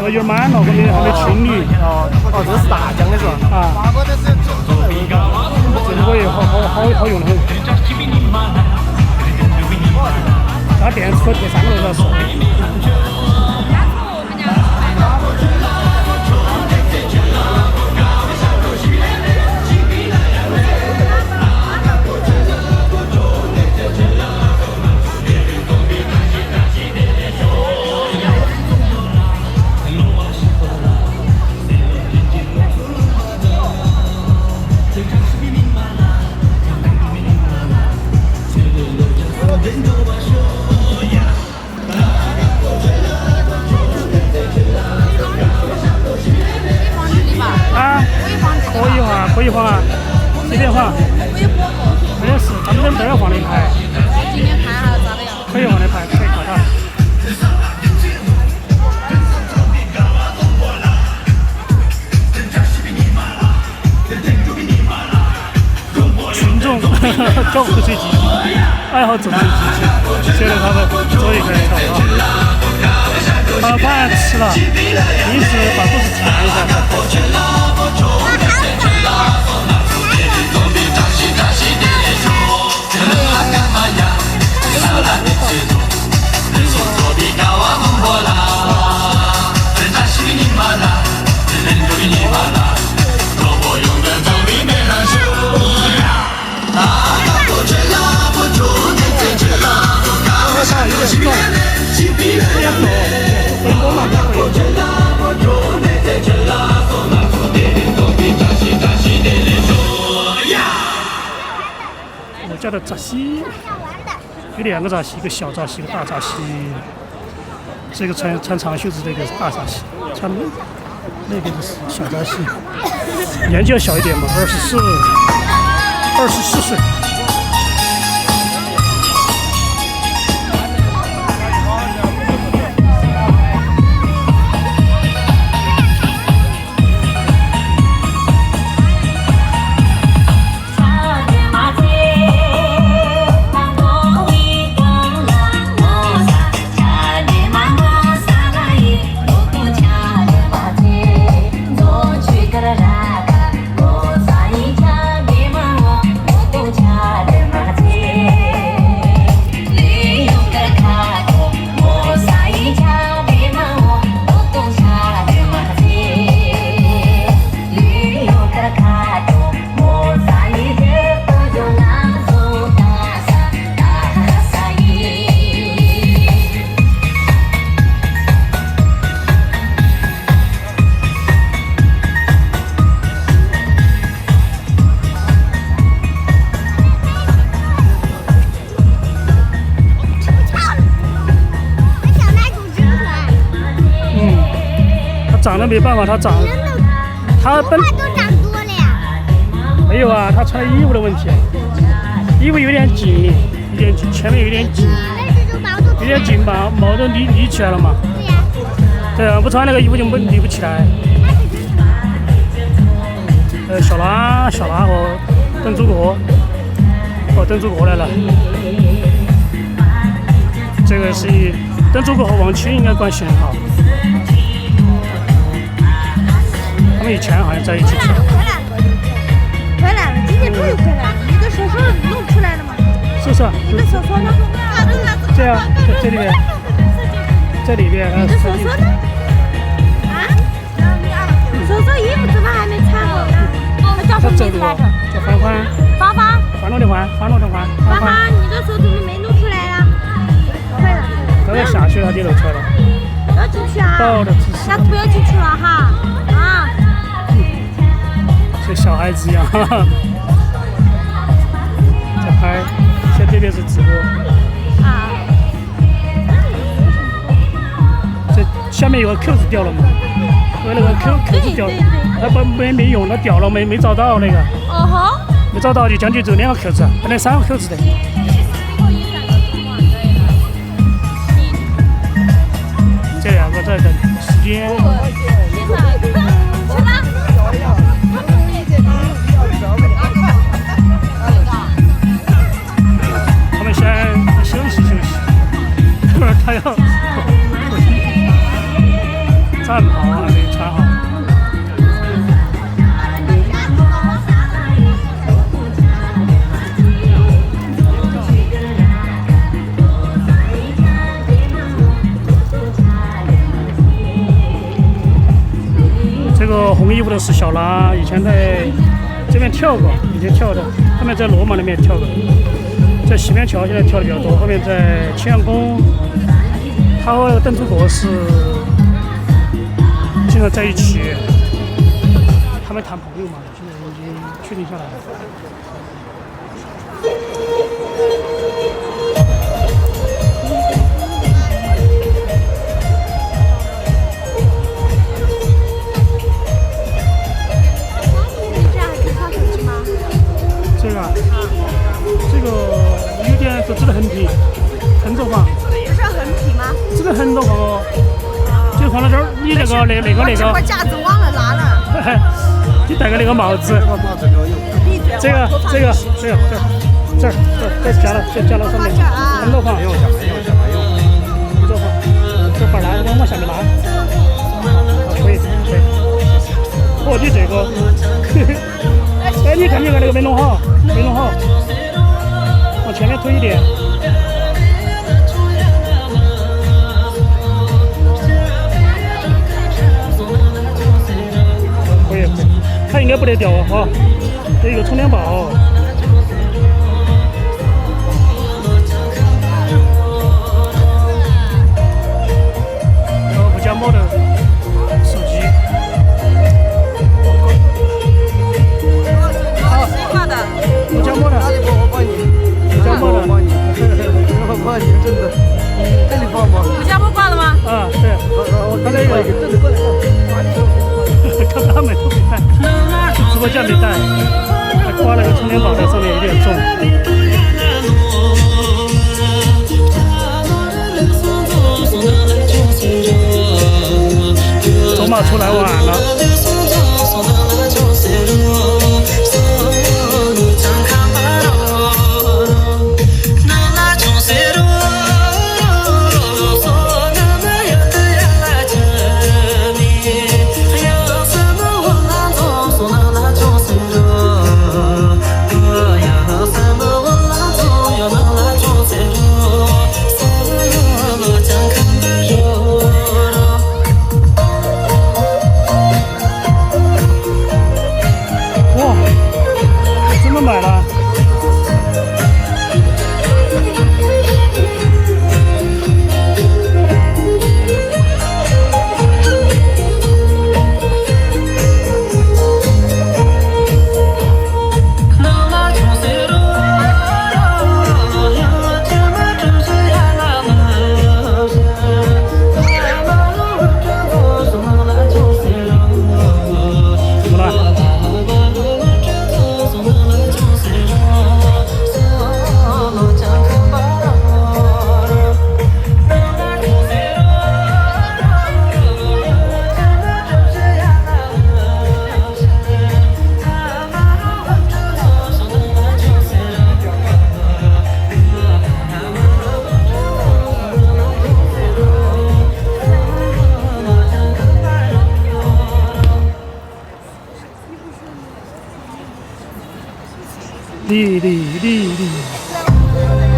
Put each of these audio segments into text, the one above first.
有点满了，我们还没清理。哦，这是大疆的是吧？啊，这个也好用的很。它电车贴3个多小时。可以放啊，随便放。没得事，他们这儿放的牌。今天看下咋的样？可以放的牌，可以看它。群众跳口水机，爱好走进机器，现在他们终于开始跳了。把饭吃了，平时把肚子填一下才开始。我家的闸西有2个闸西，一个小闸西，一个大闸西。这个穿长袖子这个是大闸西，穿那个是小闸西。年纪要小一点嘛，24岁。长得没办法，它本都长多了呀。没有啊，它穿衣服的问题，衣服有点紧，前面有点紧，有点紧吧，毛都立起来了嘛。对呀。对啊，不穿那个衣服就立不起来。小拉和邓祖国，邓祖国来了。这个是邓祖国和王清应该关系很好。他们以前好像在一起吃。回来了，今天终于回来了。你的手弄出来了吗？是是。你的手呢？这样，这里面，你的手呢？啊？手衣服怎么还没穿好呢？他叫什么名字来着？叫欢欢。欢乐的欢。欢欢，你的手怎么没露出来呀？快了。刚刚下去他就露出来了。要进去啊！抱的姿势。下次不要进去了哈。啊。像小孩子一样，哈哈。在拍，现在这边是直播。啊。这下面有个扣子掉了嘛？因为那个扣子掉，它没用，它掉了没找到那个。哦吼。没找到就将就只有2个扣子，本来3个扣子的。这2个在等时间。他们先休息休息，他要站好。个是小拉，以前在这边跳过，以前跳的，后面在罗马那边跳过，在西面桥现在跳的比较多，后面在青羊宫，他和那个邓祖国是经常在一起，他们谈朋友嘛，现在已经确定下来了。这个有点就只能横屏，横着放。不是横屏吗？只能横着放哦，就放到这儿。你那个。把架子忘了拿了。你戴个那个帽子。这个，这儿，再加到上面，横着放。横着放，这把拉往下面拉。可以。哦，你这个。哎，你看那个没弄好，往前面推一点。可以，它应该不得掉哈，有一个充电宝。不加墨的手机。不加墨的，我帮你，真的，这里放吗？不加墨挂了吗？啊，对，我刚才有一个，刚刚没都没带，直播间没带，还挂了个充电宝在上面，有点重。走马出来晚了。买了，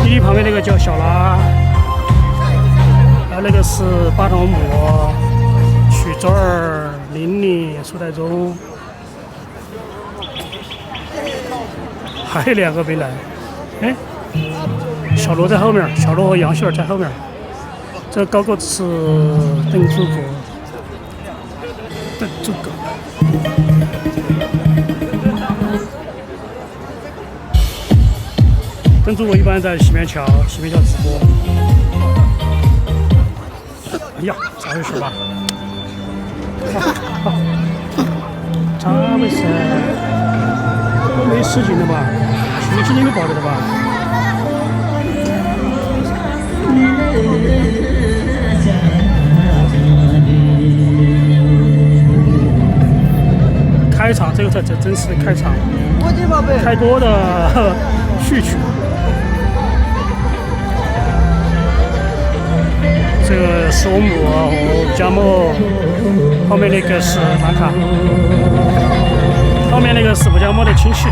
丽旁边那个叫小拉，那个是巴头母、曲周儿、玲玲、苏代宗，还有2个没来。哎，小罗在后面，小罗和杨秀儿在后面。这高个子是邓祖国，邓祖国一般在西面桥直播。哎呀，咋回事吧？咋回事？没事情的吧？手机没爆的吧？开场，这个才真实的开场。开多的序曲。这个是我母和家母，后面那个是玛卡，后面那个是我家母的亲戚。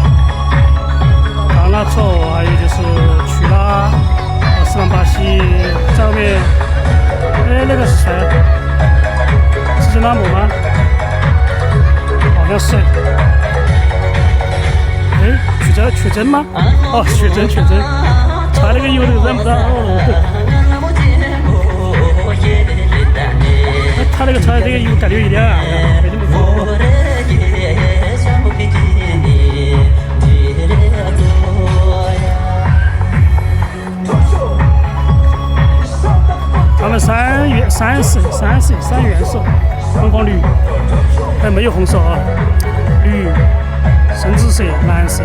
然后那之后还有就是曲拉、斯朗巴西，在后面，哎，那个是谁？是真拉姆吗？哦，好像是。哎，取真吗？哦，取真，查那个有的认不到。他那个查这个有感觉有点矮啊，没那么高。他们三元色，黄黄绿，还没有红色啊，绿、深紫色、蓝色。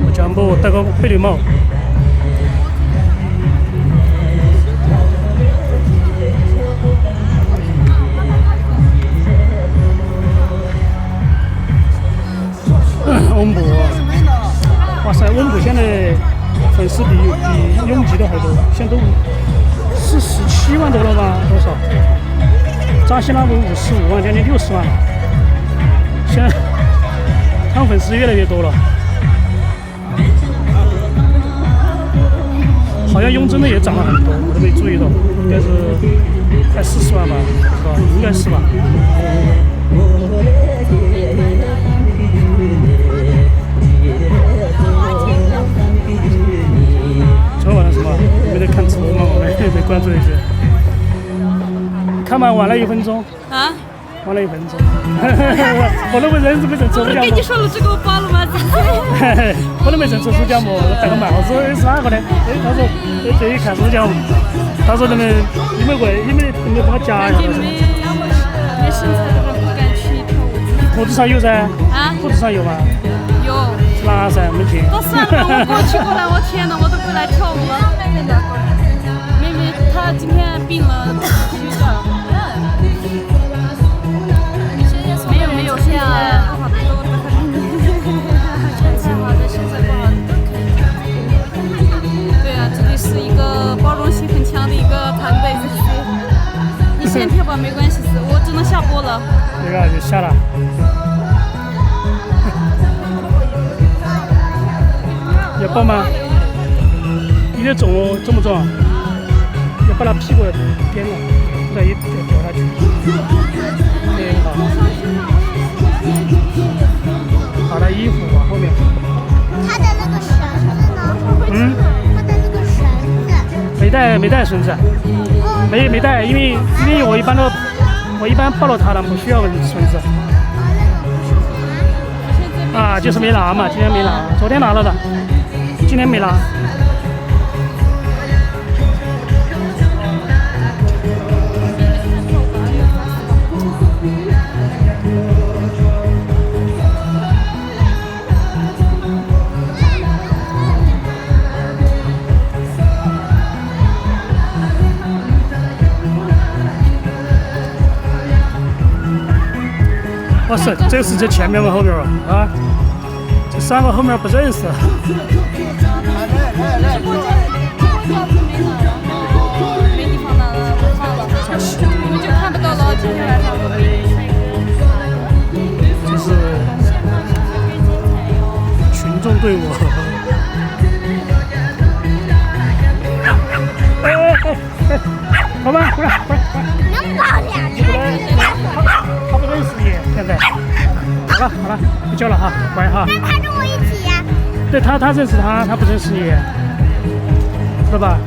我全部戴个贝绿帽。温布，哇塞，温布现在粉丝比拥挤的还多，现在都是17万多了吧？多少？扎西拉姆55万，将近60万了。现在他们粉丝越来越多了。好像雍真的也涨了很多，我都没注意到，应该是快40万吧，是吧？应该是吧。昨天晚上什么？你没在看直播吗？我没关注一些。看完晚了1分钟。啊？晚了1分钟。我都没认真抽奖。我跟你说了这个我报了吗？我都没认真抽奖么？戴个帽子是哪个的？他说这一看抽奖，他说你们为你们帮我夹一下。没身材的话不敢去跳舞。裤子上有噻。啊？裤子上有吗？有。是哪噻？没进。都算了，我过去过来，我天哪，我都不来跳舞了。妹妹她今天病了，休假了。没有，现在不好的都身材好的，身材不好的都可以。对啊，这里是一个包容性很强的一个团队，你先跳吧，没关系，我只能下播了。那个就下了。要抱吗？有点重哦，重不重？要把它屁股颠了，不然一掉下去。对，好。把它衣服往后面。他的那个绳子呢？嗯。他的那个绳子。没带绳子。没带，因为我一般抱了它的，不需要绳子。啊，就是没拿嘛，今天没拿，昨天拿了的，今天没拿。哇塞，这是这前面和后面啊，这3个后面不认识。没地方拿了，我放了，你们就看不到了。今天晚上我这是群众队伍。好吧，过来。能抱两圈。他不认识你，现在。好了，不叫了哈，乖哈。但他跟我一起呀。对他认识他不认识你，知道吧？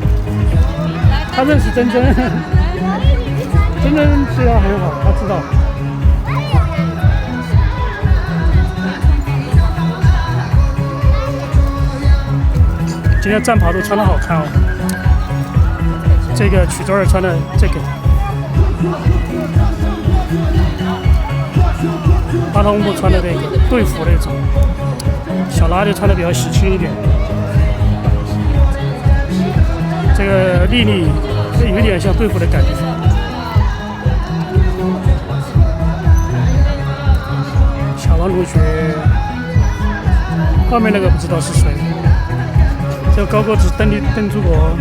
他认识真真对他很好，他知道。今天战袍都穿得好看哦，这个曲周儿穿的这个。阿童木穿的那个队服那种，小拉就穿的比较喜庆一点。这个丽丽有点像队服的感觉。小王同学，后面那个不知道是谁，这高个子邓主播。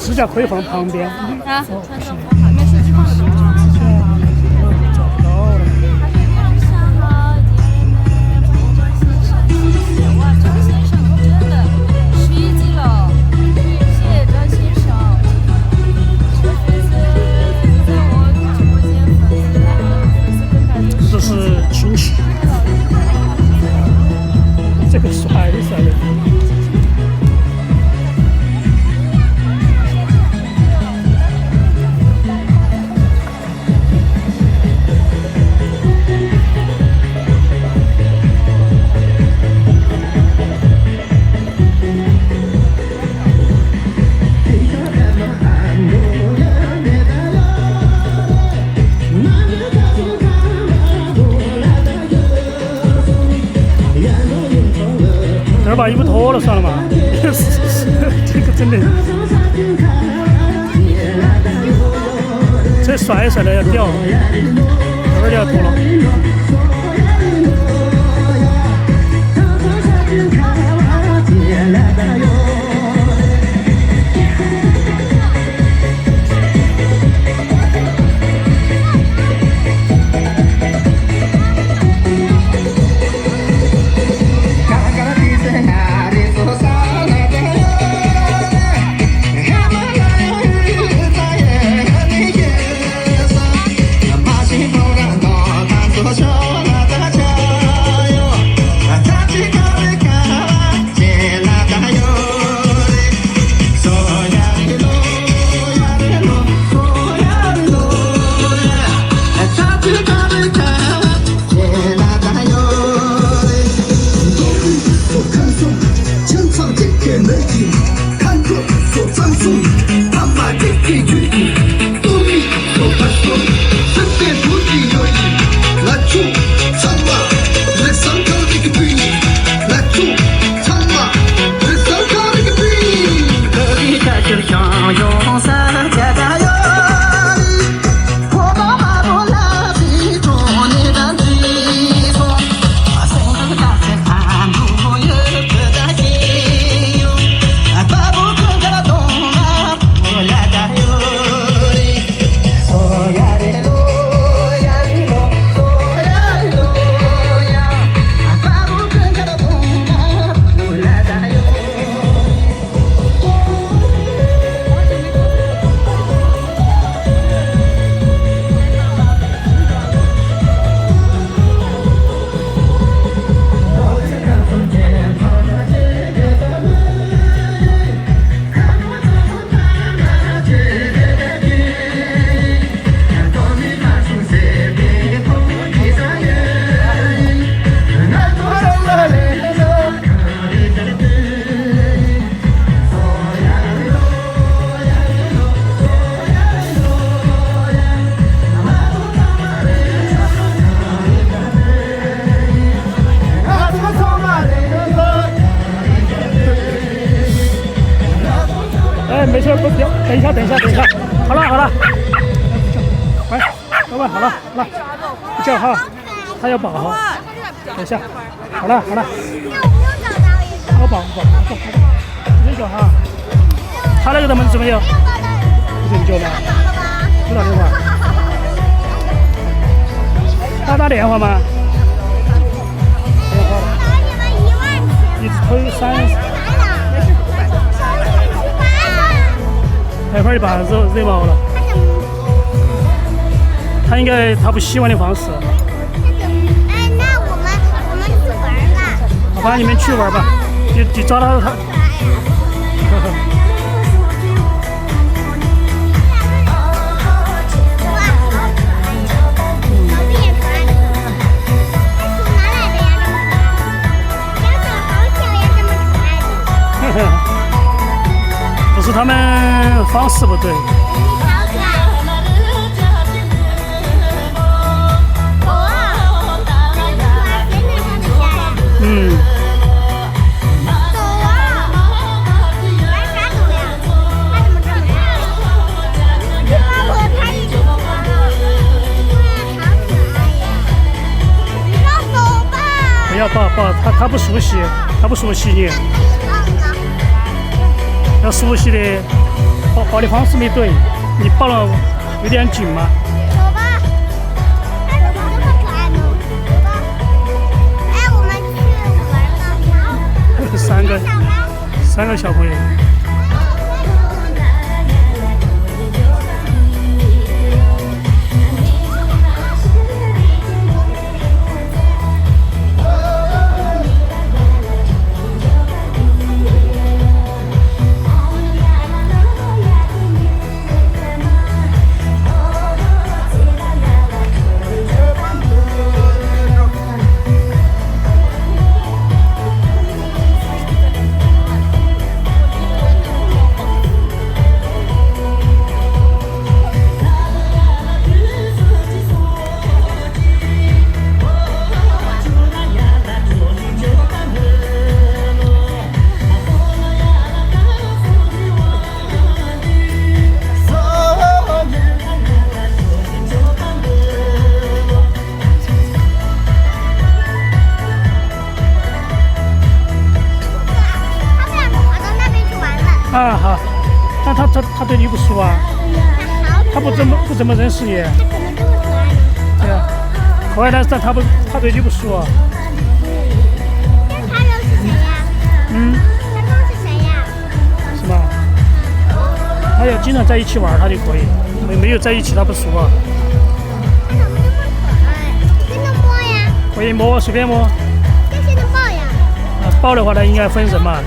指甲可以放旁边。啊，没事，就放这边。找不到了。哇，张先生真的奇迹了，谢谢张先生。在我直播间粉丝跟他这是亲戚，这个帅的帅的。这儿把衣服脱了算了嘛，这个真的，这帅帅的要掉，这儿就要脱了。没事，不行，等一下，好了，哎，老板，好了，叫好，他要保好，等一下，好了，我保，你叫哈，他那个他们怎么样？你叫吗？不打电话，他打电话吗？一直推3。陪一把惹毛了，他不喜欢的方式。那我们去玩吧。好吧，你们去玩吧，你找到他。不是他们方式不对。不要抱，他不熟悉，你要熟悉的。抱的方式没对，你抱了有点紧嘛。走吧，哎，怎么这么可爱呢？走吧，哎，我们去玩吧。三个小朋友。啊好，但他对你不熟啊，他不怎么认识你。他可能这么可爱呢。对啊，可爱，但是他对你不熟啊。他认识谁呀？嗯，他认识谁呀？是吗？他要经常在一起玩，他就可以；没有在一起，他不熟啊。他怎么这么可爱？谁能摸呀？可以摸，随便摸。这谁能抱呀？啊，抱的话呢，应该分人嘛。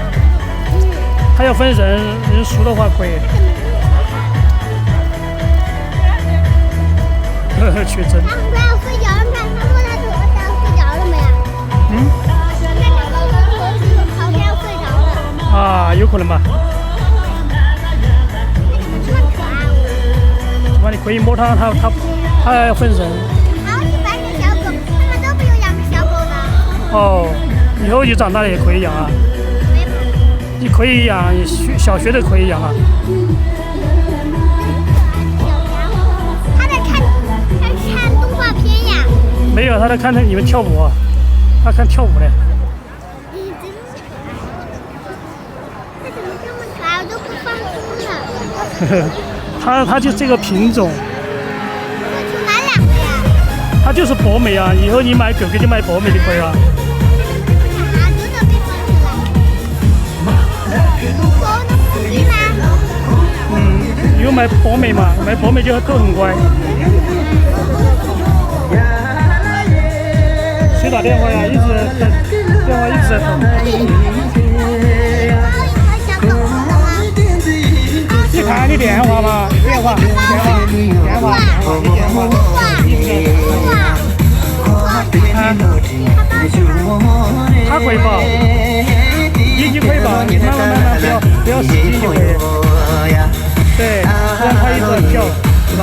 他要分人熟的话可以。去真。他很快要睡着了，他摸他腿，他睡着了没有？嗯。他摸他腿，好像要睡着了。啊，有可能吧。他怎么这么可爱？是吧？你可以摸他要分人。好喜欢这小狗，他们都没有养过小狗的。哦，以后你长大了也可以养啊。你可以养，小学的可以养啊。他在看动画片呀。没有，他在看你们跳舞，他看跳舞嘞。他怎么这么可爱，我都不放松了。他就这个品种。我去买2个呀。他就是博美啊，以后你买狗狗就买博美就可以了。有买博美嘛？买博美就狗很乖。谁打电话呀？电话一直在响。你看你电话嘛，电话。他可以抱，你可以抱，你慢慢不要使劲就可以。对，让他一直跳，是吧？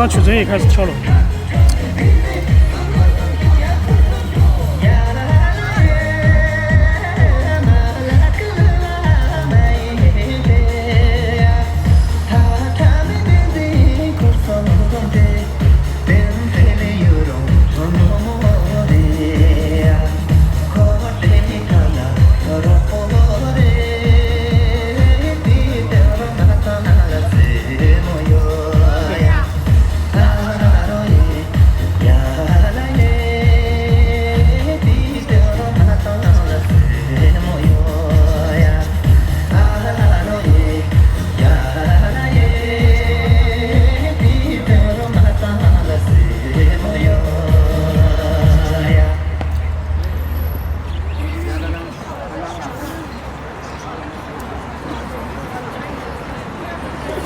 曲真也开始跳了。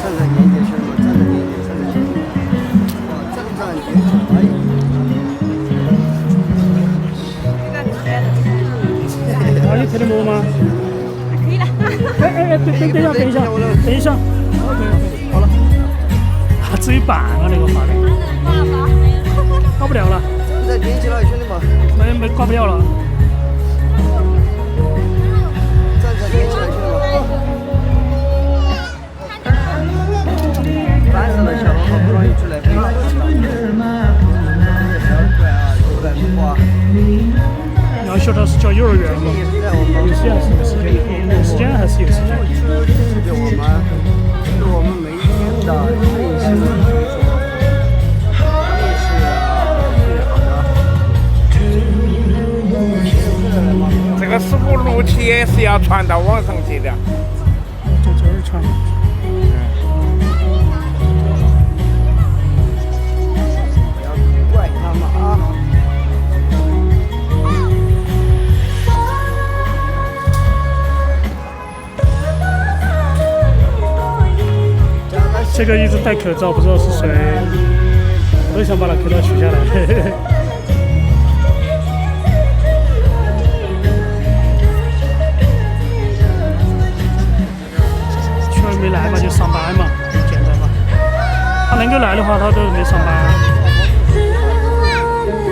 站站年年生嘛，站站年年站站年年，哇，站站年年，哎。啊，你特的摸吗？可以了。等一下，OK， 好了，只有半个那个发的，搞不了了，再点起来，兄弟们，没搞不了了。站站点起来，兄弟们。烦死了，小王好不容易出来陪我吃了，对啊，有点花。要学的是教幼儿园嘛，也是在我们有时间还是有时间的，有时间还是有时间。是我们每一天的内心的追求，这是好的。这个师傅录题也是要传到网上去的。在这儿传。不要怪他们啊！这个一直戴口罩，不知道是谁，我都想把他口罩取下来。确实没来嘛，就上班嘛，简单嘛。他能够来的话，他都没上班。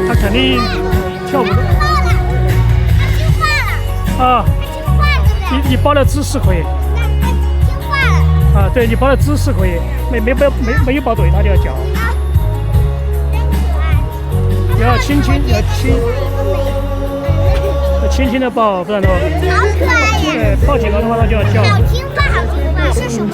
他肯定跳舞的。啊，你报了知识可以。啊，对你报的知识可以，没有报对，他就要叫。要轻轻的报，不然的话，对，报警了的话他就要叫。好听话，是什么？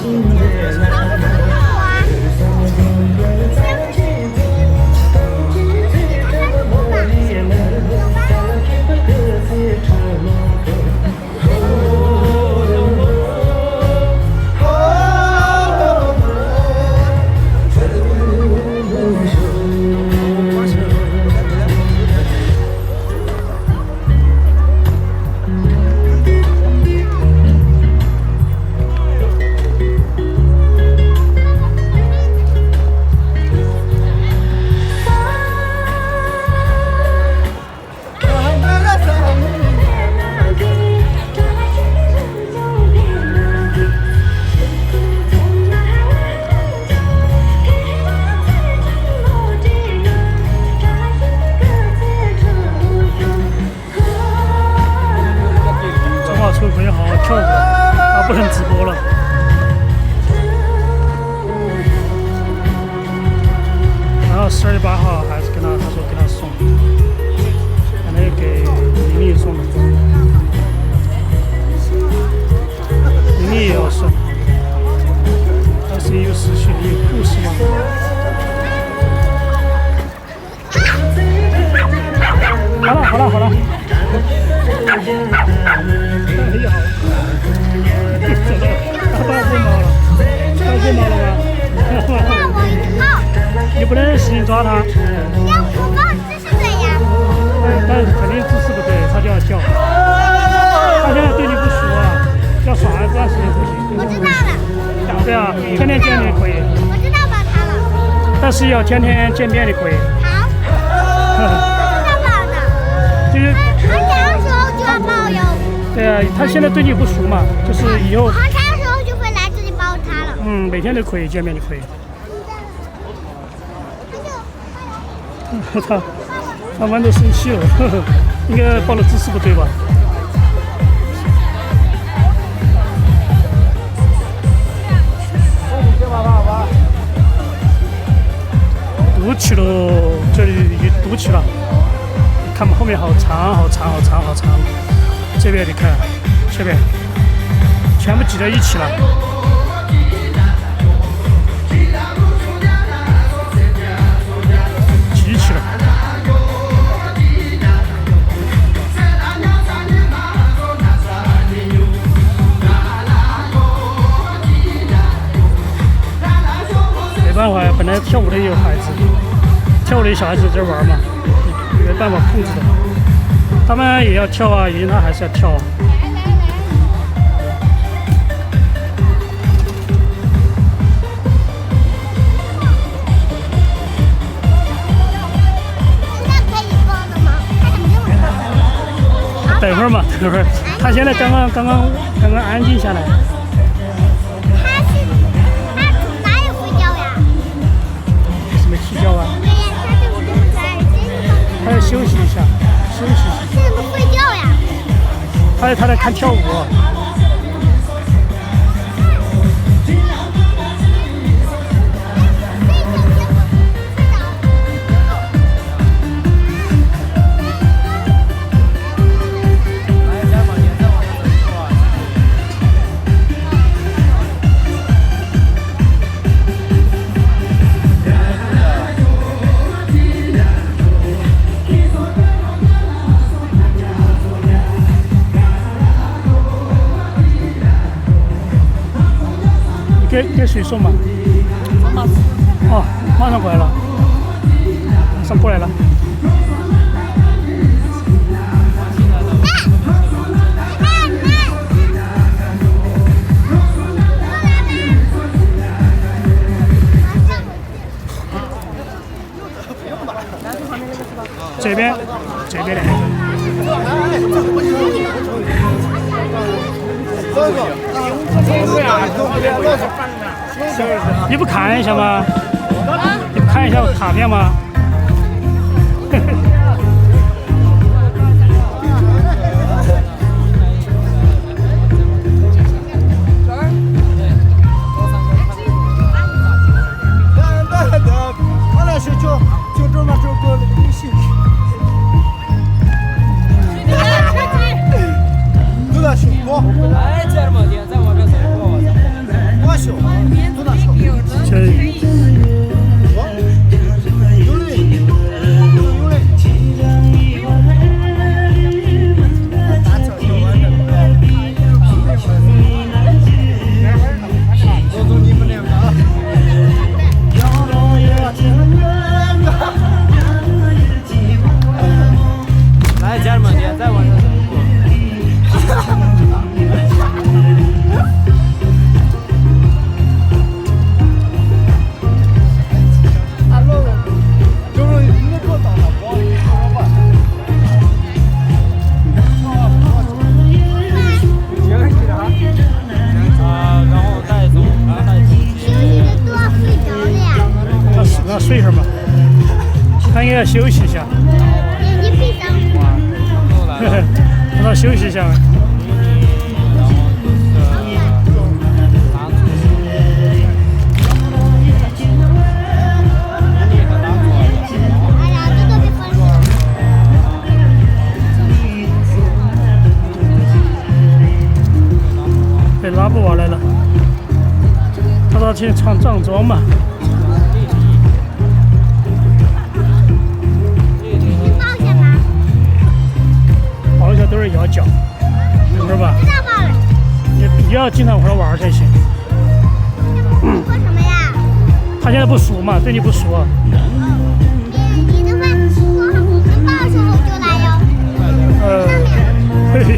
抽可以好好跳舞，他不能直播了。然后12月8号还是跟他说给他送，可能给玲玲送的，玲玲也要送。但是有事情有故事吗？好了。哎呀，怎么了？他把这毛了，他这毛了吗？你不能使劲抓他。我报姿势对呀。但是肯定姿势不对，他就要叫。他现在对你不熟啊，要耍一段时间不行。我知道了。对啊，天天见面可以。我知道报他了。但是要天天见面的可以。好。我知道报的。就是。寒假的时候就要报哟。对啊，他现在对你不熟嘛，就是以后。寒假的时候就会来这里报他了。每天都可以见面就可以。他们都生气了，应该报的姿势不对吧？堵起了，这里也堵起了。你看嘛，后面好长。这边你看，这边全部挤在一起了。没办法呀，本来跳舞的也有孩子，跳舞的小孩子在玩嘛，没办法控制的。他们也要跳啊，赢他还是要跳啊。会儿嘛，等会儿。他现在刚刚安静下来。他哪里睡觉呀？什么睡觉啊？对呀，他这么可爱，他要休息一下，休息一下。这怎么睡觉呀？他在看跳舞。给谁送嘛？哦，马上过来了，马上过来了。这边来。你不看一下吗？你不看一下卡片吗？他那是就这么就过那个微信。都在修过。哎，这么的，在我这走过。我修，都在修。来，家人们，也在我这走过。睡会儿嘛，他应该要休息一下。眼睛闭上。让他休息一下。哎呀，这个被分了。被拉不过来了，他说去穿藏装嘛。抱一下都是要叫，等会儿吧。知道吗？你要经常和他玩才行。说什么呀？他现在不熟嘛，对你不熟。你的话说好能抱的时候就来哟。嘿嘿。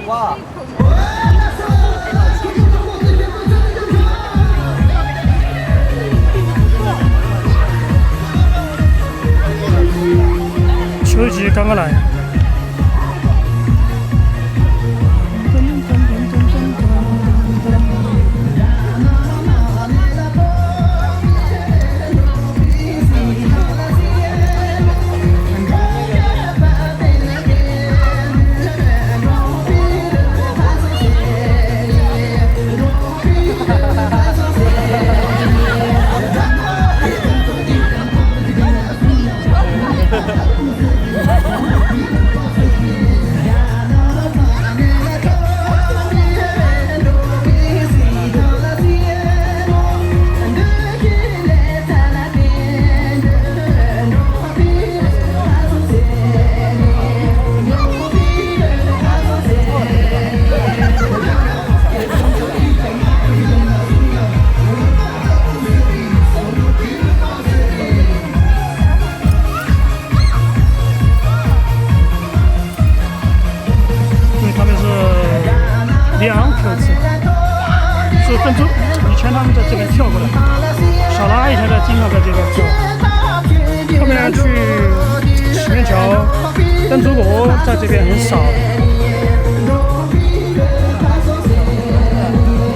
哇！秋季刚刚来。珍珠，以前他们在这边跳过的，小拉以前在经常在这边跳。后面去洗面桥、珍珠国在这边很少。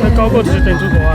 那高过就是珍珠国啊。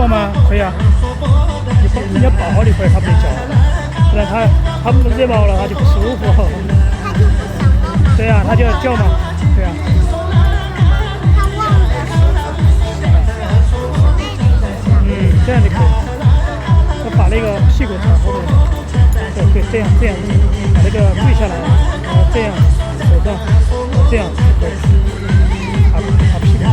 报吗？可以啊，你要报好的回来他不得叫，不然他不直接报了他就不舒服。对啊，他就要叫嘛，对啊。这样就可以。我把那个屁股朝后面，对，这样把那个跪下来，然后这样手上这样可以，把屁股。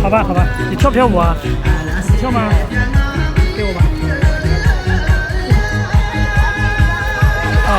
好吧，你跳不跳舞啊？你跳吗？给我吧。啊。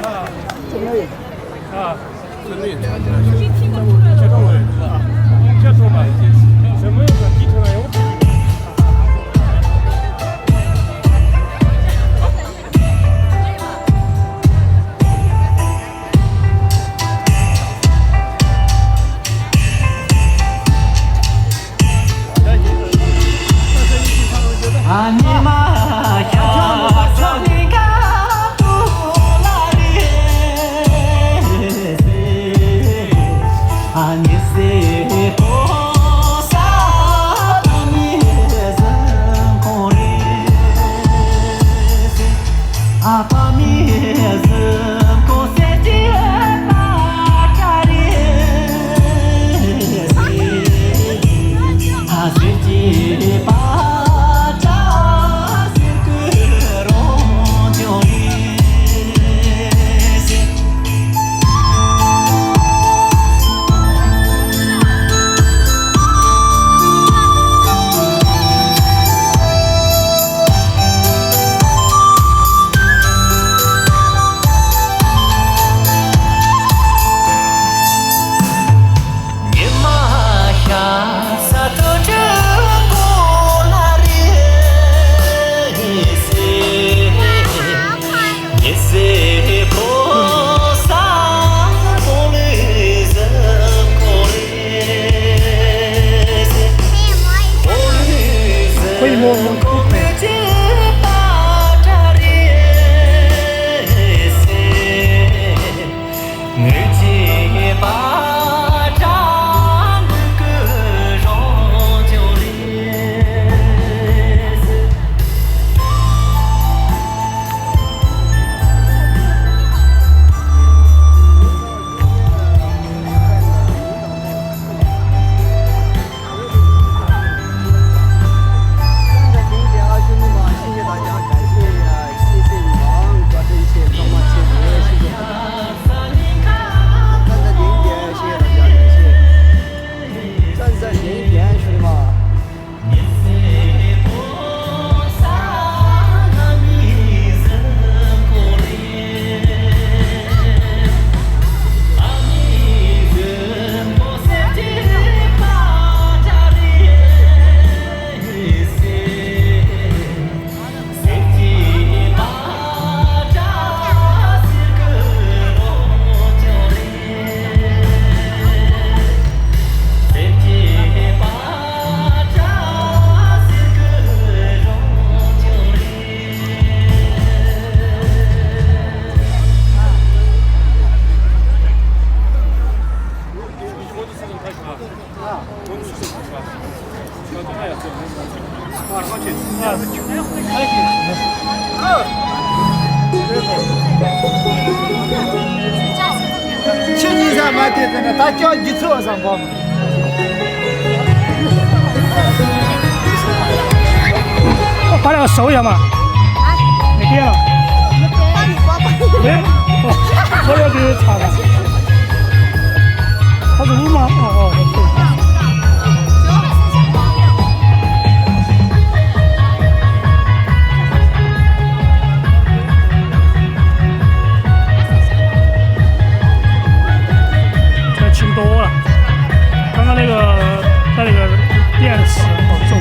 啊，这说吧，什么个地图呢？有。阿尼玛呀，唱你个不拉哩，阿尼西波萨多米人口哩，阿巴米人口世界巴扎哩，阿世界巴。去年上买的这个，他叫你车上跑。我把那个收一下嘛。没电了。没，我要给查了。他是5吗？哦，对。轻多了，刚刚那个它那个电池好重。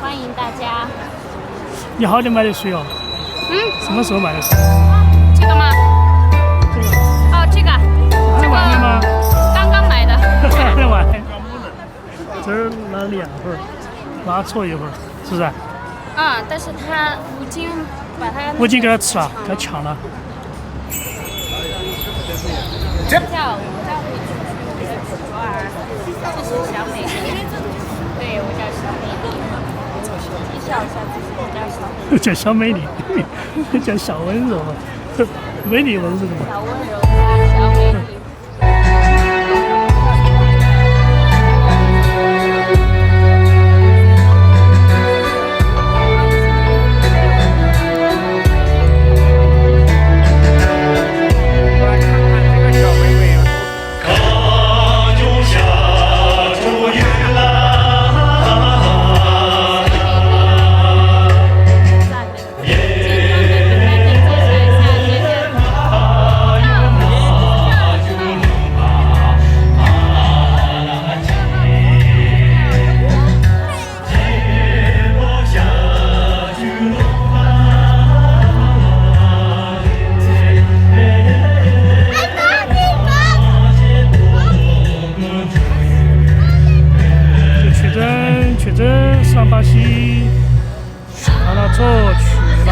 欢迎大家。你好久买的水哦？什么时候买的水？这个吗？这个哦，这个还完了吗？刚刚买的。还没完。这儿拿2份，拉错1份，是不是？但是他已经把它我已经给他吃了，给他抢了。叫我叫你出去，我的左耳，这是小美丽。对，我叫小美丽。介绍一下自己，我叫小美丽。叫小美丽，叫小温柔嘛，美丽温柔嘛。小温柔加小美丽。去诊上巴西，看了错去了，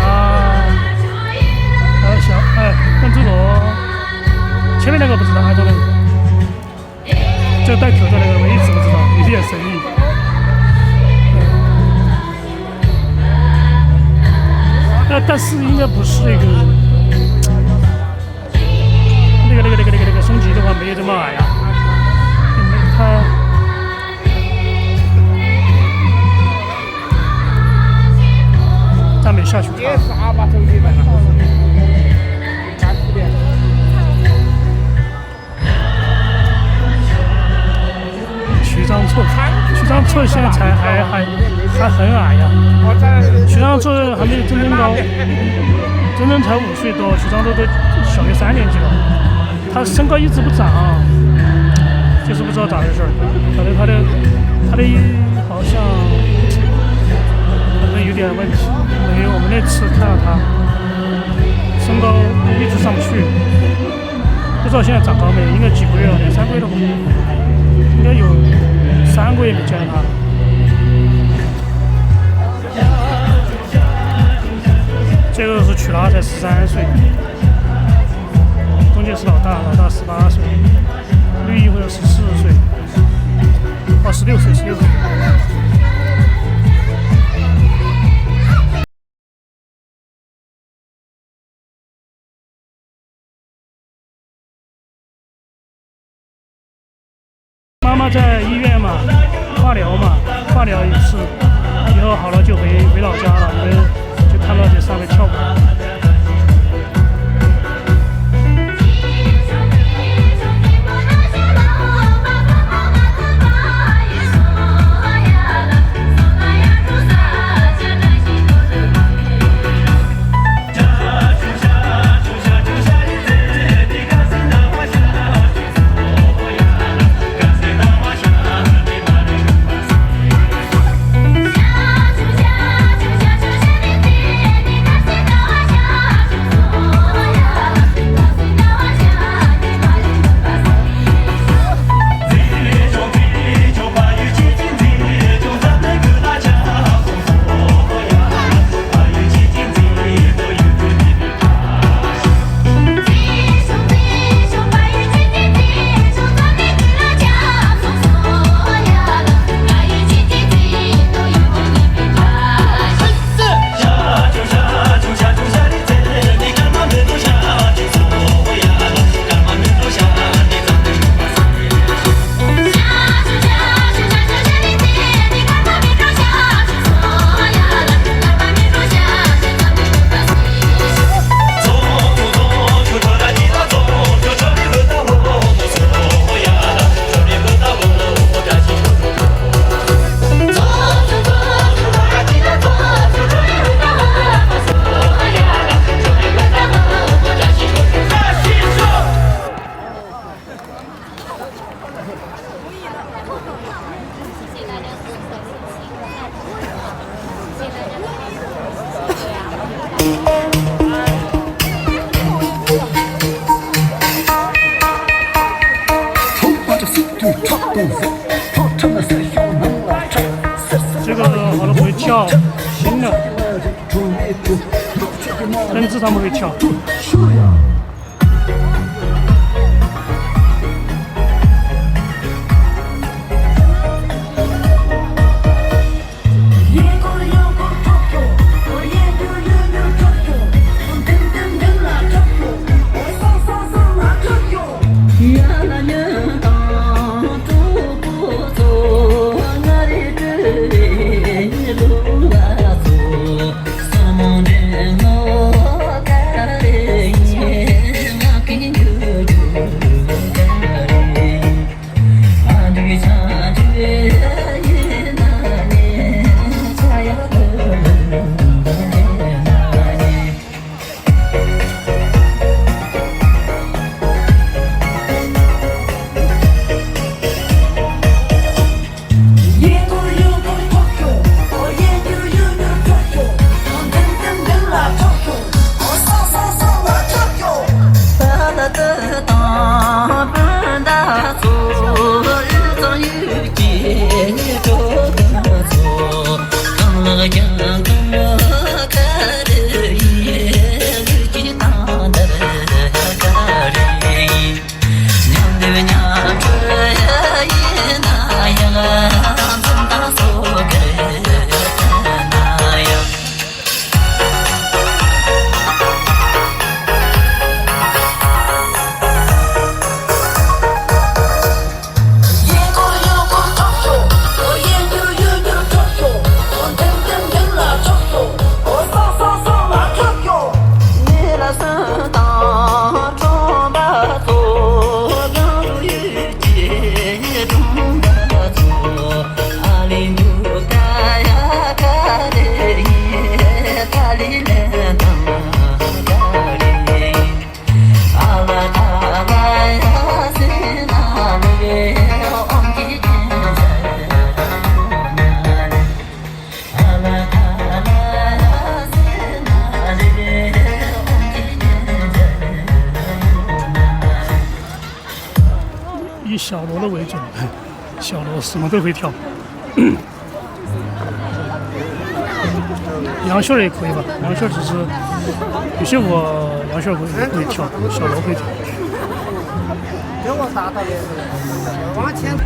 跟这个前面那个不知道，还有那个，这个带口罩那个我一直不知道，有点神秘。但是应该不是那个胸肌的话没有这么矮呀，他。他没下去看。曲张错现在还很矮呀，曲张错还没有真正高，真正才5岁多，曲张都小学3年级了。他身高一直不长，就是不知道咋回事，可能他的好像。反正有点问题，因为我们那次看到他身高一直上不去，不知道现在长高没？应该几个月了，2、3个月了吧？应该有3个月没见到他。这个是曲拉才13岁，中间是老大18岁，绿衣会14岁，16岁。妈妈在医院嘛，化疗也是，以后好了就回老家了，我们就看到这上面跳舞。这个好多不会跳，新的，很子他们会跳。以小罗的为准，小罗什么都会跳。杨轩也可以吧，杨轩只是有些舞杨轩会跳，小罗会跳。给我打到的，往前。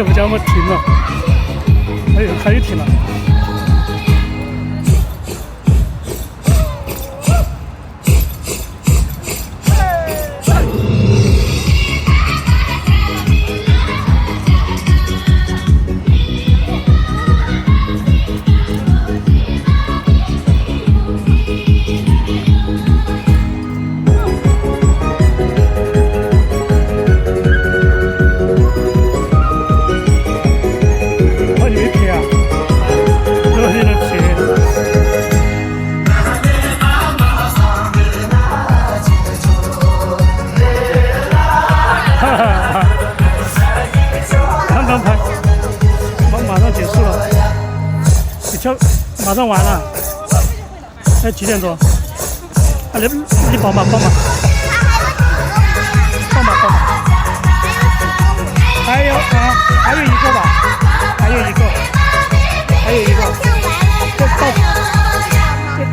不叫我们停了，他又停了。马上完了，哎，几点钟？啊，你报吧。还有一个吧，还有一个，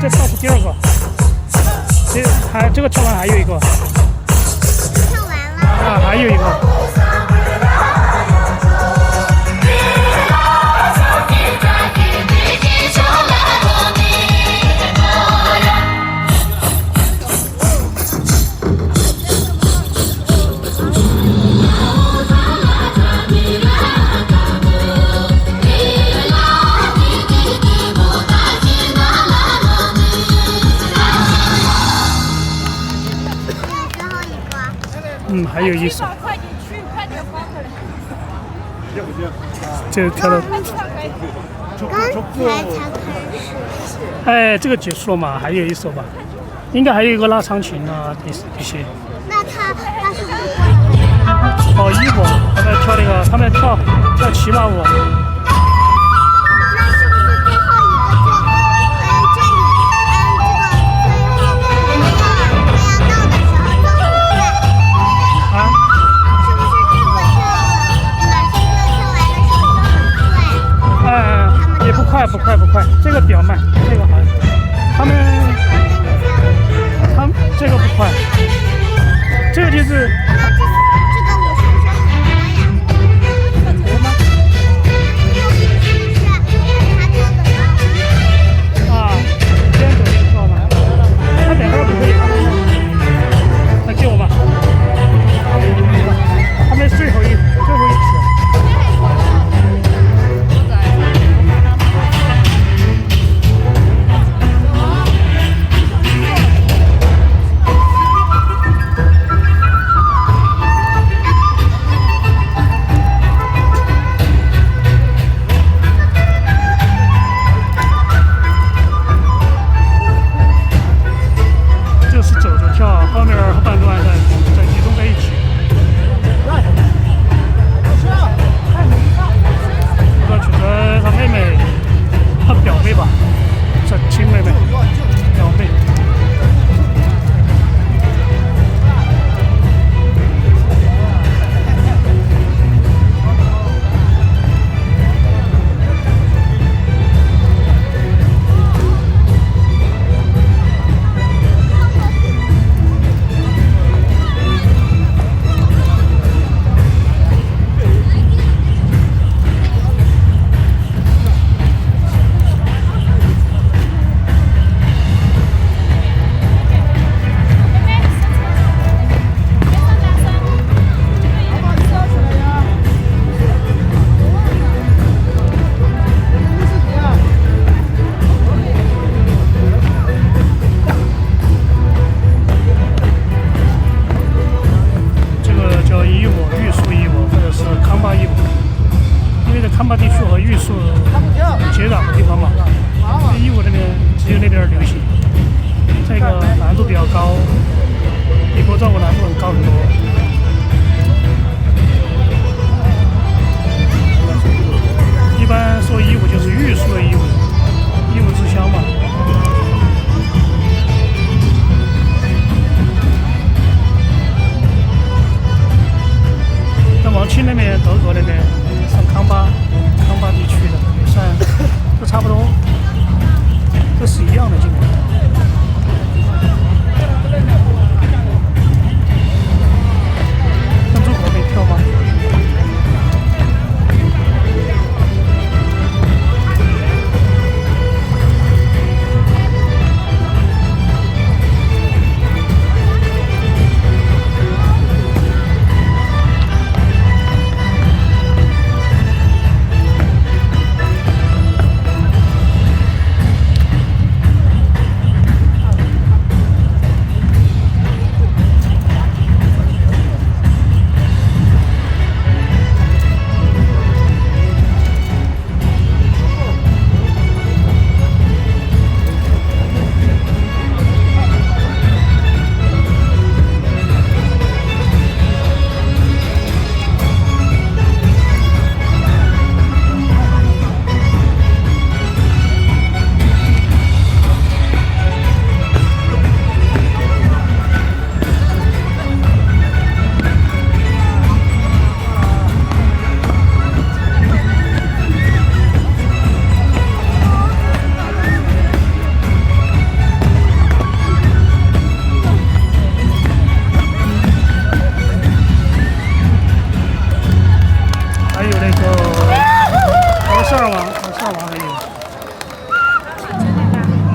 这倒数第二个，这个跳完还有一个，啊，还有一个。还有一首，这跳的，哎，这个结束了嘛？还有一首吧，应该还有一个拉长裙啊，这些。那他是不是？哦，衣服，他们跳骑马舞。不快，这个比较慢，这个好像他们这个不快，这个就是啊，先走知道吗？他两个不可以，那给我吧，他们最后一曲。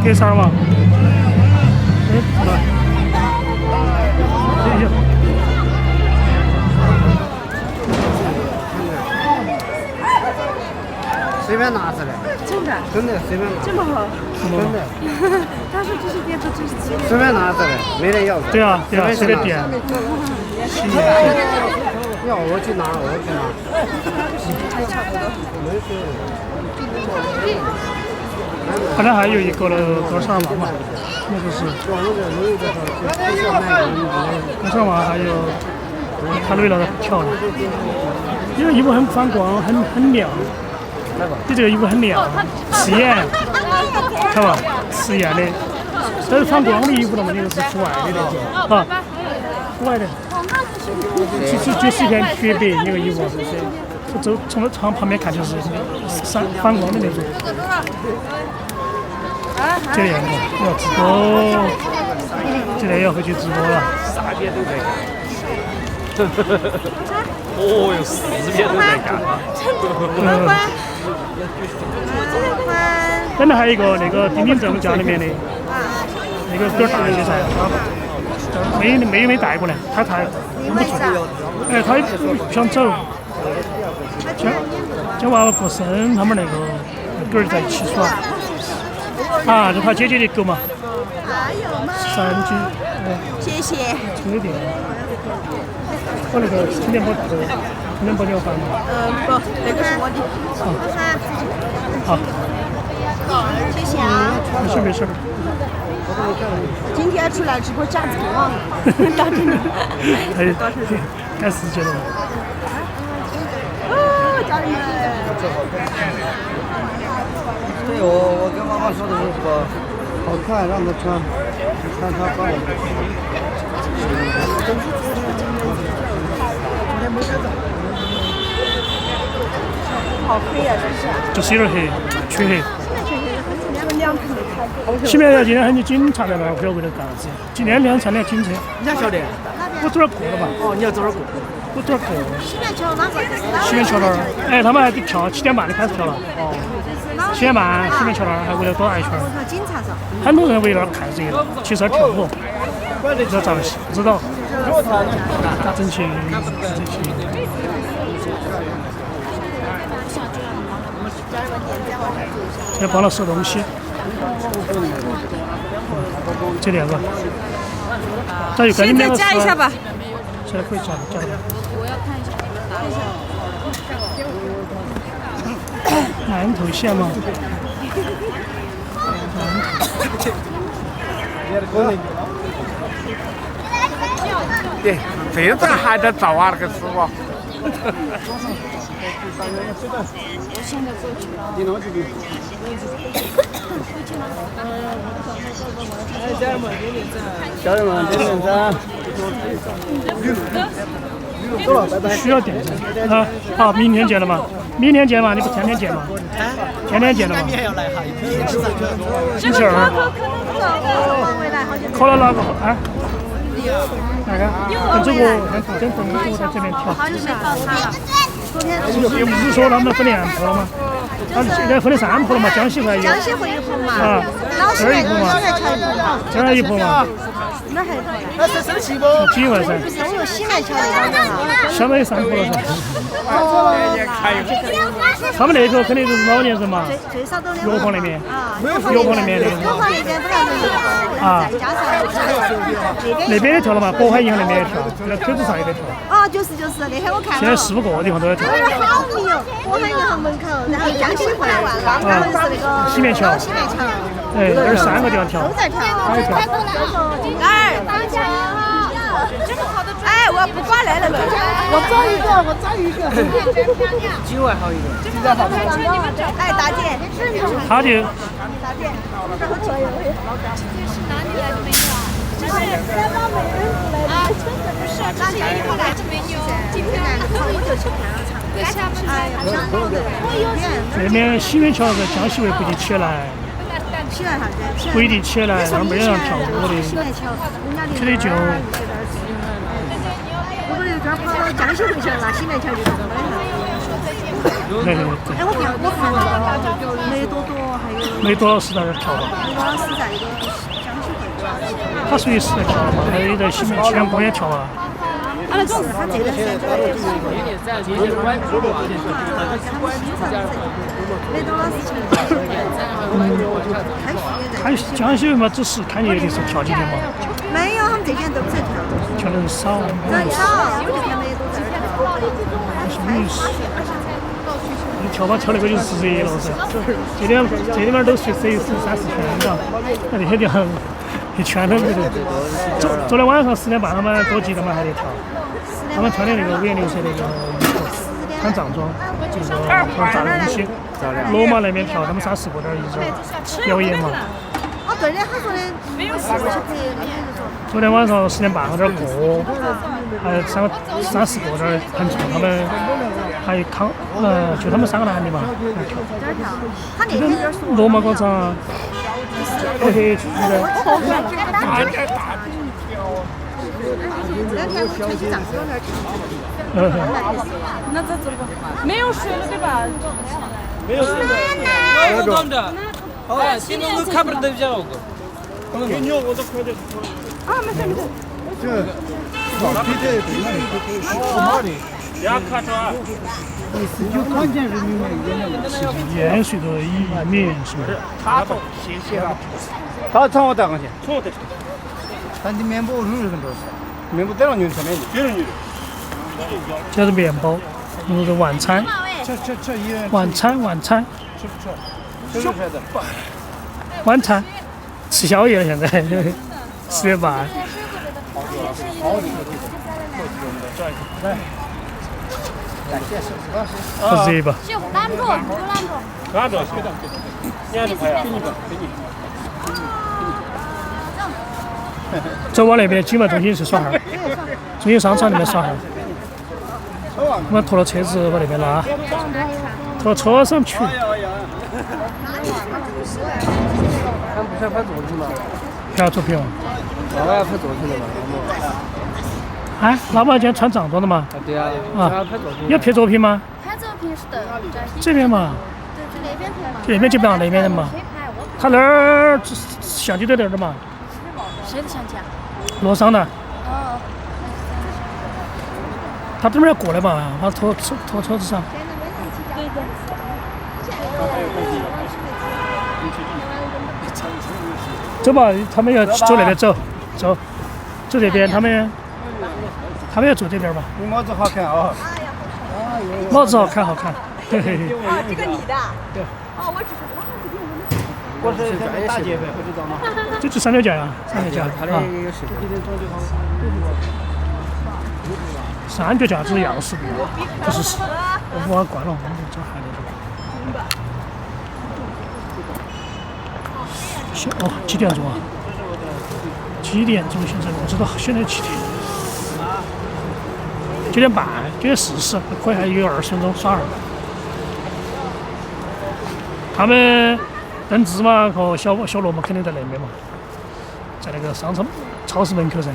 给色儿嘛。哎，来，哎呀，随便拿着的，真的真的随便拿，这么好？真的他说这是店，这是鸡。随便拿着的，没人要的。对啊，对啊，随便点。要我去拿，我去拿。反正还有一个了，格上王嘛，那个是格上王，还有它累了很漂亮，因为衣服很反光，很亮。你这个衣服很亮，刺眼，看吧，刺眼的。这是反光的衣服了嘛？那个是户外的那种，啊，户外的。就是一片雪白那个衣服，从旁边看就是反光的那种。这两个要直播，现在要回去直播了。啥边都在干。哦哟，四边都在干。本来还有一个那个丁丁在我们家里面的，那个比较大一些噻，没带过来，他不住，哎，他也不想走，讲娃娃过生，他们那个狗儿在一起耍，啊，就他姐姐的狗嘛，3斤，谢谢。充电，我那个充电宝带着，充电宝你要还吗？不，那个是我的。好。谢谢啊。没事没事。今天出来直播价值不忘了，到这里。哎，赶时间了。哦，家人们。对，我跟妈妈说的是说，好看让她穿，她帮我。好黑呀，真是。就是有点黑，黢黑。西面今天喊你警察来了，不晓得为了干啥子。今天亮唱的警车。你咋晓得？我走那儿过了吧？哦，你要走哪儿过？我走那儿过。西面桥哪个？西面桥那儿，哎，他们还得跳，7点半就开始跳了。哦。7点半，西面桥那儿还围了多大一圈儿。警察上。很多人围那儿看这个，其实跳舞，不知道咋回事，不知道。整齐，整齐。还帮了收东西。这两个，这就跟你们两个加一下吧。现在可以加了。我要看一下。馒头馅吗？对，这阵还在照啊那个师傅。家人们，点点赞。走了，拜拜。需要点赞啊！好，明天见了吗？明天见嘛？你不天天见吗？天天见了吗？星期2。考了哪个啊？哪个？跟这个跟冯总在这边跳。不是说他们分2铺了吗？他现在分了3铺了嘛？江西会有。江西会一铺嘛？啊，这儿一铺嘛？这儿一铺嘛？哪还一铺？那是生气不？几万噻？不是，我有西面桥的嘛。相当于3铺了噻。哦。他们那个肯定就是老年人嘛。最少都2。药房那边。啊。药房那边的。药房那边不然就啊。再加上那边也跳了嘛？渤海银行那边也跳，那口子上也得跳。哦，就是，那天我看了。现在4、5个地方都在跳。好迷哦！渤海银行门口，然后江西会，然后就是那个西面桥。西面桥。哎，这3个地方跳。都在跳。哪儿跳？哪儿？哎，我不管那个，我找一个。9万好一个。哎，大姐。他就。大姐。哪里有一个来这边有？今天我就去看了场。那边西面桥在江西卫不一定起来。起来啥子？不一定起来，那没人让跳舞的。西面桥，起得就。如果有这儿跑到江西回去了，那西面桥就这么的。对，哎，我看到梅多多还有梅多老师在那儿跳吧，梅多老师在一个江西会馆。他属于是在跳嘛，他也在西门前公园跳啊。他这段时间就在梅多老师看江西嘛，只是看夜的时候跳几天嘛，没有，他们这边都不在跳，跳的人少。人少，我就看梅多在跳。你跳吧跳那个就是热了噻，这里面都睡13、14圈的，那天就一圈都没得。昨天晚上10点半他们多急他们还得跳，他们穿的那个五颜六色的那个衣服，穿藏装，就是穿炸东西。罗马那边跳他们30个点一直表演嘛。哦，对的，他说的没有事，昨天晚上10点半有点过，还有30个点很重，他们还有就他们3个男的嘛，还跳。他那天就是说罗马广场，黑黑黢黢的。那天全体长有点那这怎么？没有水了对吧？没有水的。我懂的。哎，今天我看不得比较个。给你我都快点。啊，没事没事。这老皮的对那里是马的，两卡车。就关键是里面盐水的一面是吧？他懂，谢谢了。他从我带过去，从我的。但你面包是很多，面包带了牛车面的，别人有。这是面包，我是晚餐，这也晚餐，吃不吃？小孩子，晚餐，吃宵夜了现在10点半。不热吧？就拦住，拿着，你还是快呀？走往那边景贸中心去耍哈儿，中心商场里面耍哈儿。我们拖了车子往那边拉，拖到车上去。他不是要拍坐骑吗？还要脱皮吗？老板要拍坐骑的嘛？哎，老板今天穿藏装的嘛？对啊，啊，拍坐骑。你要拍作品吗？拍照片是的，这边嘛，就那边拍嘛。那边就不让那边的嘛。他那儿相机在那儿的嘛。谁的相机啊？罗桑的。哦。他这边要过来嘛，把他拖车子上。对的。走吧，他们要走那边走这边，他们要走这边吧。你帽子好看啊！帽子好看，嘿嘿嘿。哦，这个你的。对。哦，我只是我是大姐呗，不知道吗？这就三脚架呀，三脚架啊。三脚架子样式不一样，不是我忘关了，我们这还那个。几点钟啊？几点钟？现在不知道，现在几点？9点半，9点40，可以还有20分钟耍儿。他们邓芝麻和小罗嘛，肯定在那边嘛，在那个商场、超市门口噻。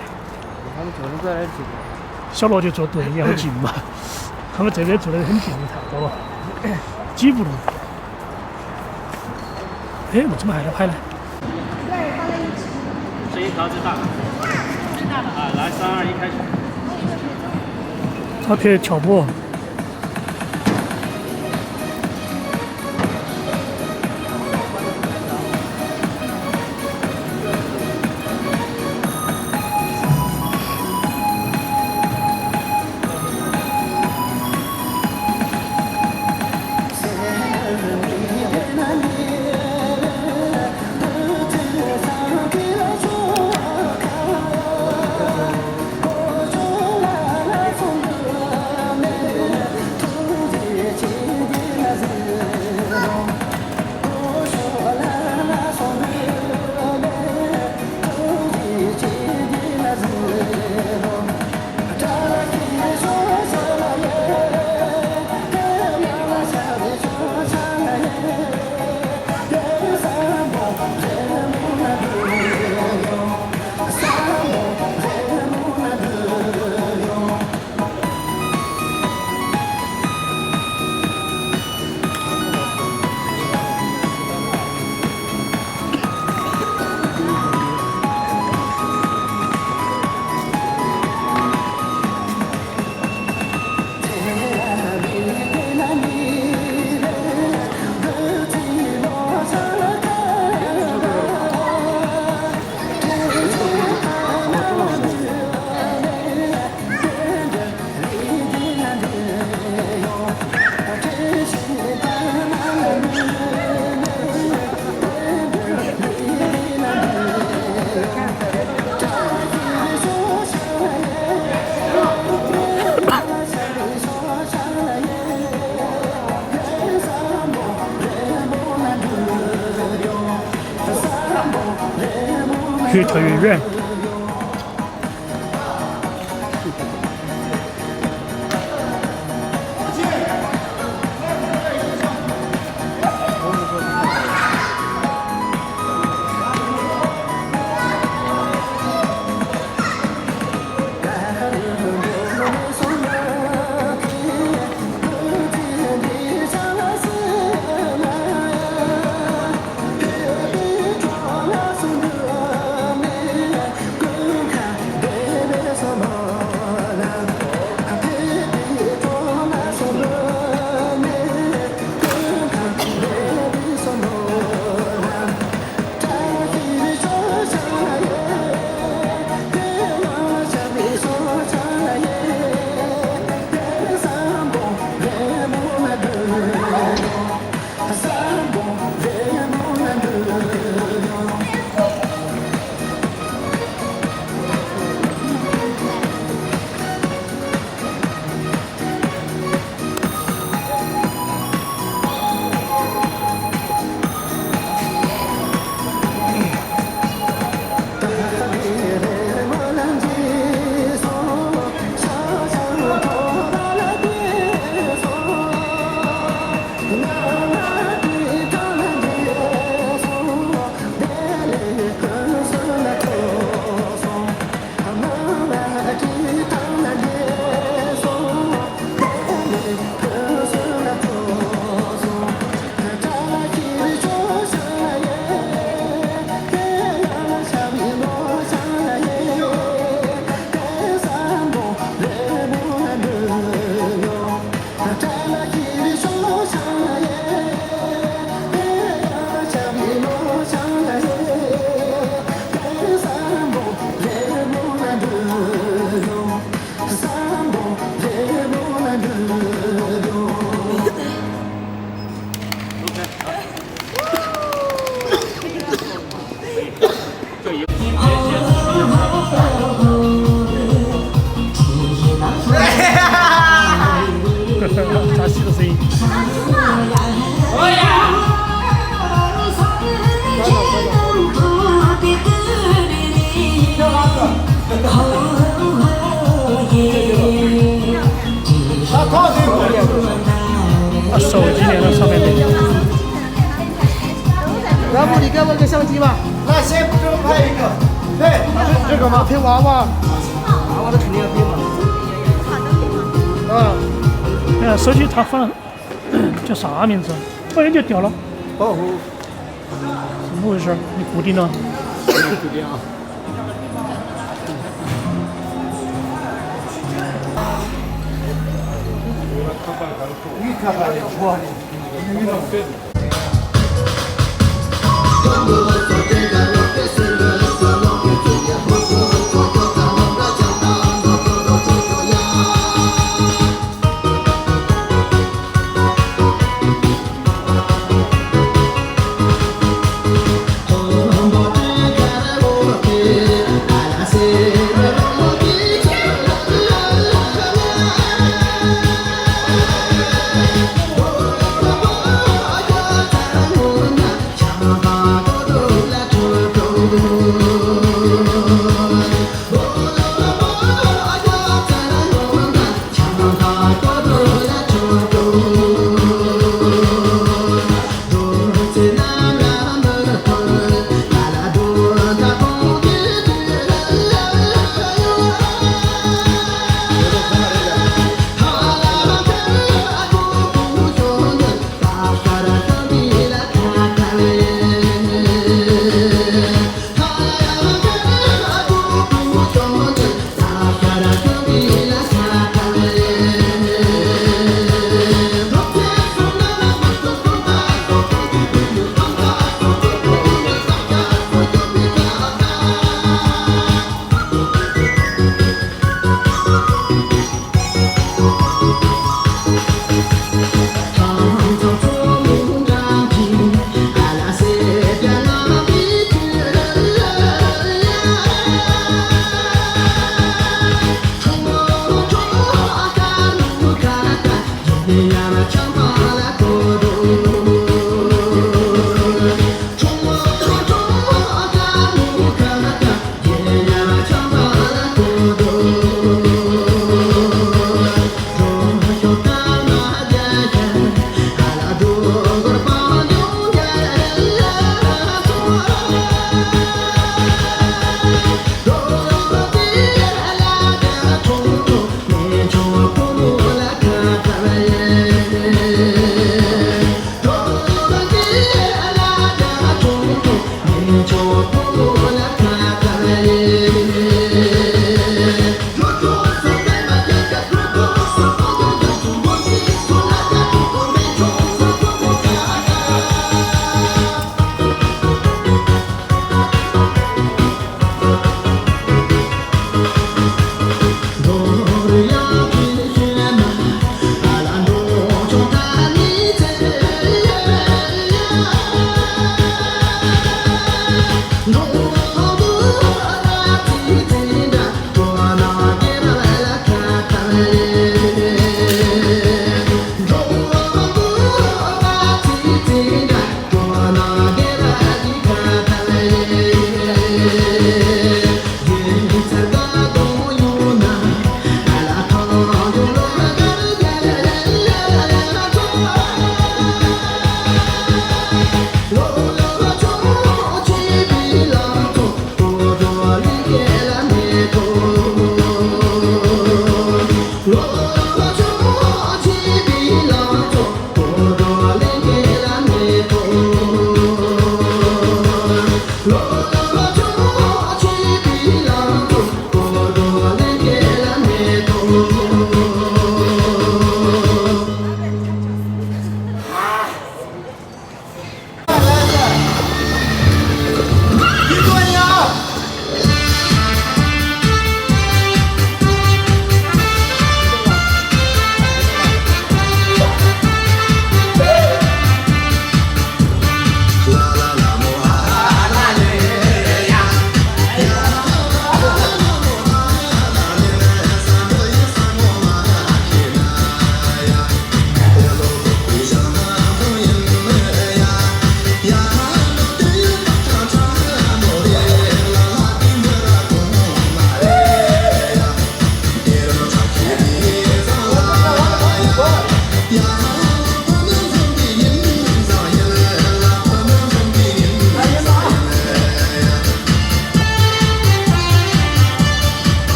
他们就是在那儿小罗就坐对面好近嘛，他们这边坐得很近的太多了，几步路。哎，我怎么还在拍呢？这一条最大的。啊，来3、2、1开始。他可以跳舞。可以跳越远。扎西的声音。把手机连到上面的。要不你给我个相机吧？那先这个拍一个，对，这个吗？陪娃娃，娃娃的肯定要陪嘛。手机它放了叫啥名字？突然就掉了，保护。怎么回事？你固定了？固定啊。你看看这我的。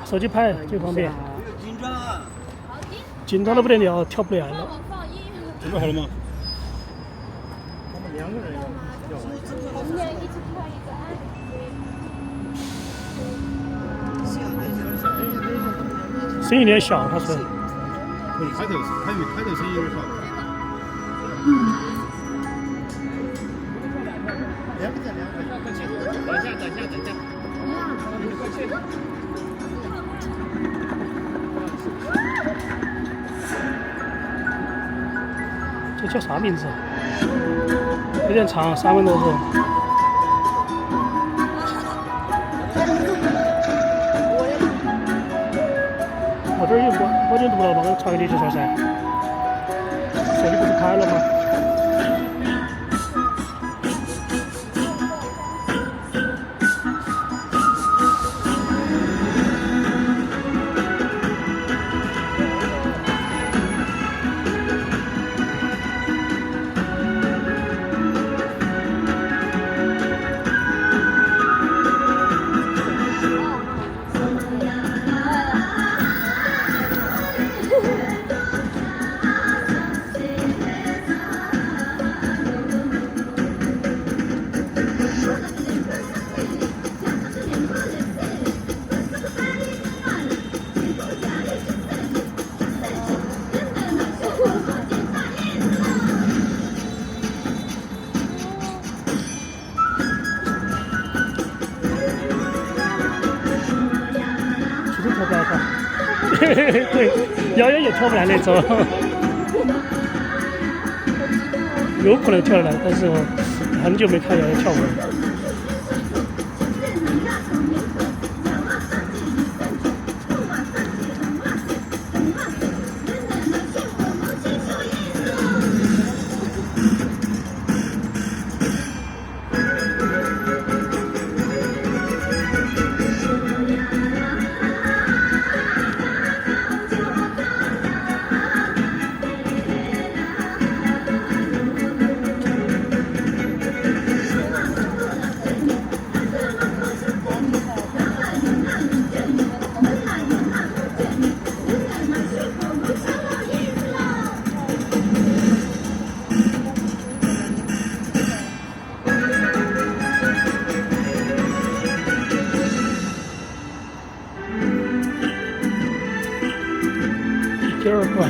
手机拍最方便。紧张的不得了，跳不了了。准备好了吗？声音有点小，他说。开头声音有点小。等一下。这叫啥名字？有点长，3分多钟。我这儿我就读了，我传给你就说噻。手机不是开了吗？对，摇也跳不来那种，有可能跳得来，但是我很久没看摇跳舞了。第二关。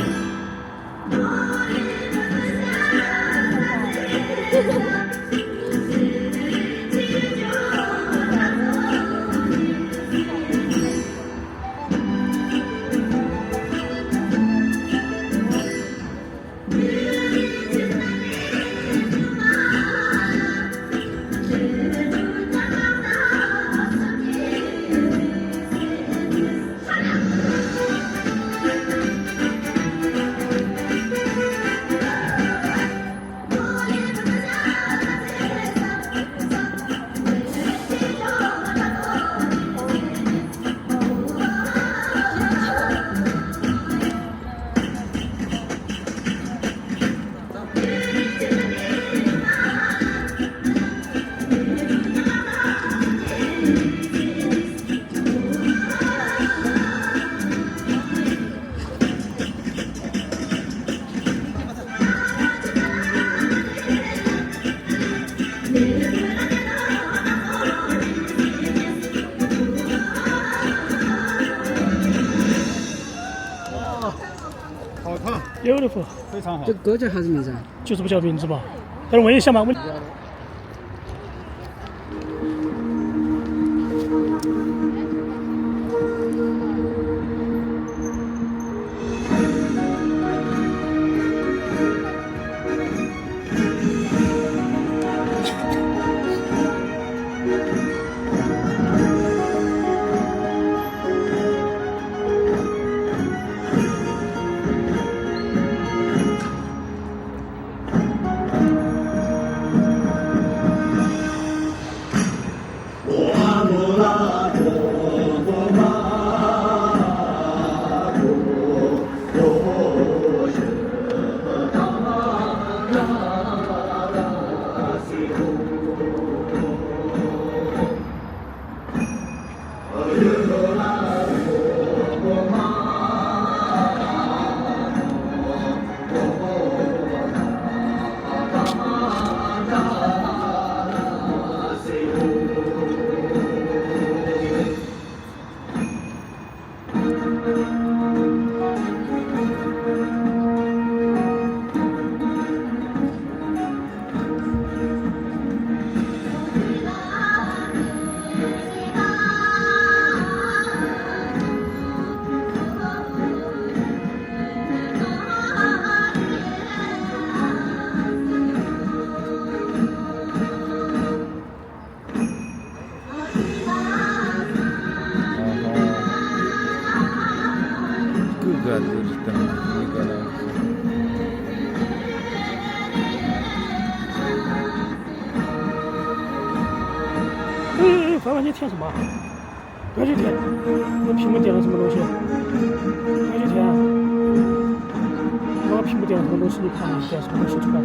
Beautiful， 非常好。这歌叫啥子名字啊？就是不叫名字吧？等问一下嘛，问。翻完你填什么？不要去填，那屏幕点了什么东西？不要去填啊！那个屏幕点了什么东西？你看你点什么东西出来？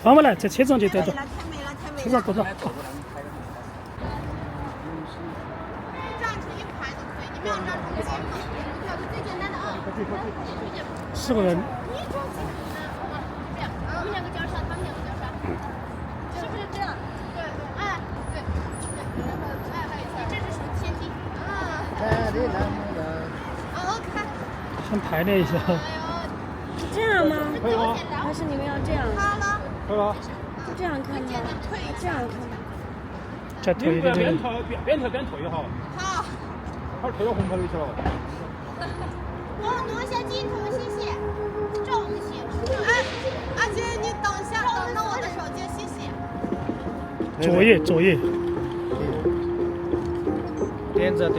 放回来，在车上就得着，车上得着。4个人。我们两个叫啥？他们两个叫啥？是不是这样？对，哎，对，这是属于天地。OK。先排练一下。这样吗？可以吗？还是你们要这样？可以吧？就这样看吗？这样看。再推一点。边退也好。好。他退到红牌里去了。挪一下镜头，谢谢。重些。哎，阿姐，你等一下，等我的手机，谢谢。左页。点着。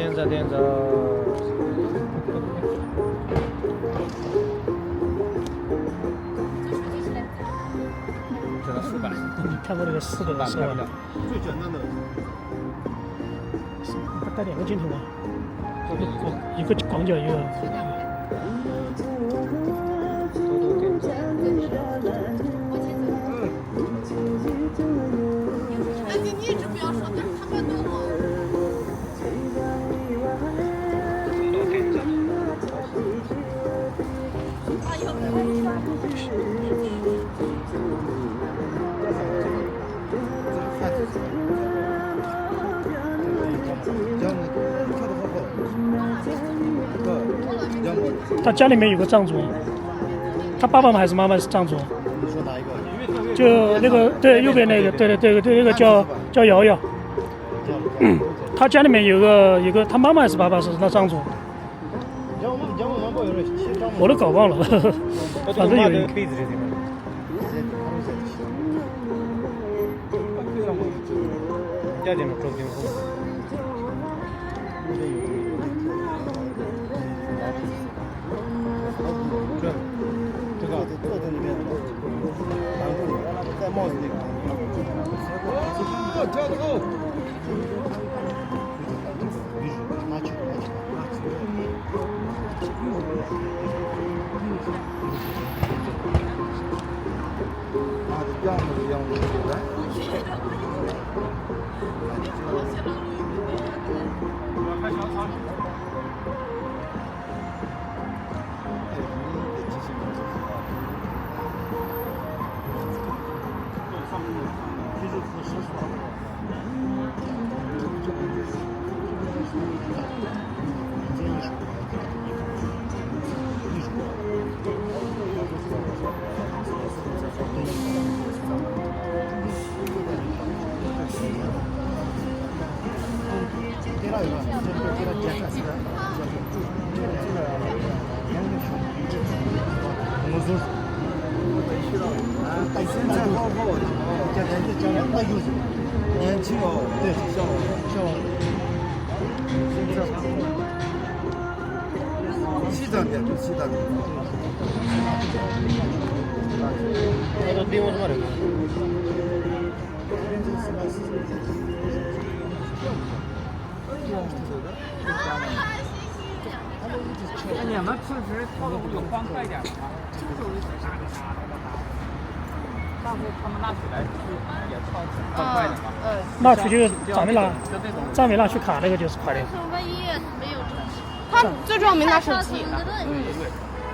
这个400，你看过那个4个是吧？最简单的。带2个镜头吗？一个广角一个。而且你一直不要说，他们对我。他家里面有个藏族，他爸爸还是妈妈是藏族。你说哪一个？就那个对右边那个，对，那个叫瑶瑶。他家里面有个他妈妈还是爸爸是那藏族。我都搞忘了，反正有一个。这个坐在里面，然后戴帽子那个。跳得高。拿去。样子。年轻哦，对，像西藏的，西藏的。那个地方什么那你们平时跳的不就欢快一点吗？上次他们拿起来也超欢快的嘛。那出去张美拉去卡那个就是快点。万一没有他最重要没拿手机。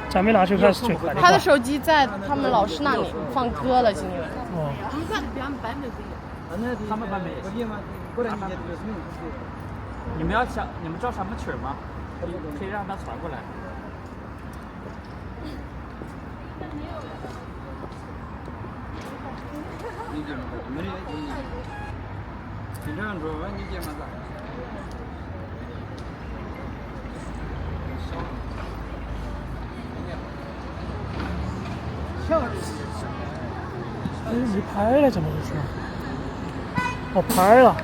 张美拉去开始最快点。他的手机在他们老师那里放歌了，今天。哦。他们班没。你们知道什么曲吗？可以让他传过来。你这样说，你姐们咋？你拍了怎么回事？我拍了。